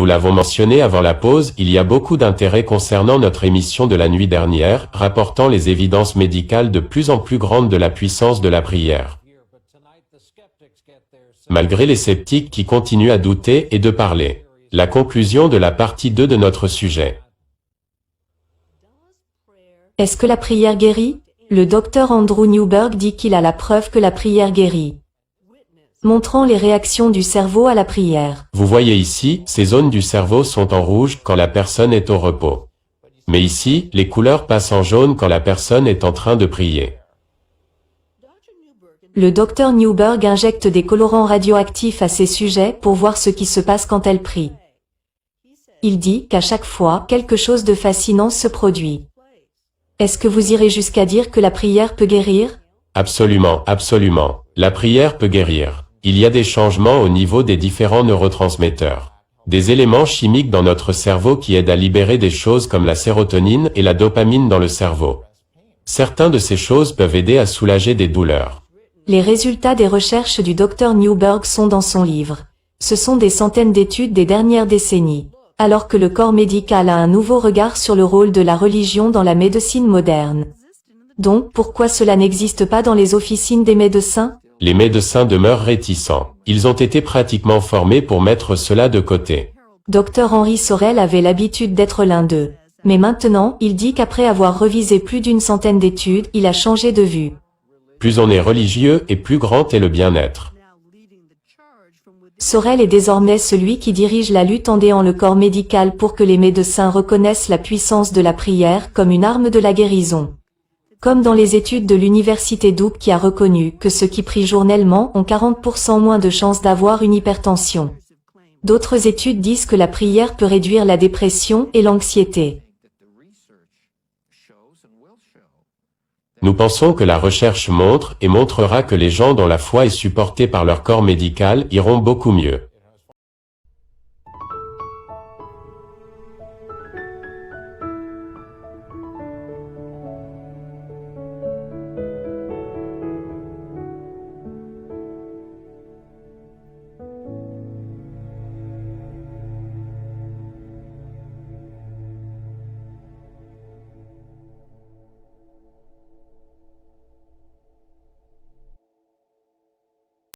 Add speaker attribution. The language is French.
Speaker 1: nous l'avons mentionné avant la pause, il y a beaucoup d'intérêt concernant notre émission de la nuit dernière, rapportant les évidences médicales de plus en plus grandes de la puissance de la prière. Malgré les sceptiques qui continuent à douter et de parler. La conclusion de la partie 2 de notre sujet.
Speaker 2: Est-ce que la prière guérit? Le docteur Andrew Newberg dit qu'il a la preuve que la prière guérit, montrant les réactions du cerveau à la prière.
Speaker 1: Vous voyez ici, ces zones du cerveau sont en rouge quand la personne est au repos. Mais ici, les couleurs passent en jaune quand la personne est en train de prier.
Speaker 2: Le docteur Newberg injecte des colorants radioactifs à ces sujets pour voir ce qui se passe quand elle prie. Il dit qu'à chaque fois, quelque chose de fascinant se produit. Est-ce que vous irez jusqu'à dire que la prière peut guérir?
Speaker 1: Absolument, absolument. La prière peut guérir. Il y a des changements au niveau des différents neurotransmetteurs. Des éléments chimiques dans notre cerveau qui aident à libérer des choses comme la sérotonine et la dopamine dans le cerveau. Certains de ces choses peuvent aider à soulager des douleurs.
Speaker 2: Les résultats des recherches du docteur Newberg sont dans son livre. Ce sont des centaines d'études des dernières décennies. Alors que le corps médical a un nouveau regard sur le rôle de la religion dans la médecine moderne. Donc, pourquoi cela n'existe pas dans les officines des médecins?
Speaker 1: Les médecins demeurent réticents. Ils ont été pratiquement formés pour mettre cela de côté.
Speaker 2: Dr Henry Sorel avait l'habitude d'être l'un d'eux. Mais maintenant, il dit qu'après avoir revisé plus d'une centaine d'études, il a changé de vue.
Speaker 1: Plus on est religieux et plus grand est le bien-être.
Speaker 2: Sorel est désormais celui qui dirige la lutte en aidant le corps médical pour que les médecins reconnaissent la puissance de la prière comme une arme de la guérison. Comme dans les études de l'université Duke qui a reconnu que ceux qui prient journellement ont 40% moins de chances d'avoir une hypertension. D'autres études disent que la prière peut réduire la dépression et l'anxiété.
Speaker 1: Nous pensons que la recherche montre et montrera que les gens dont la foi est supportée par leur corps médical iront beaucoup mieux.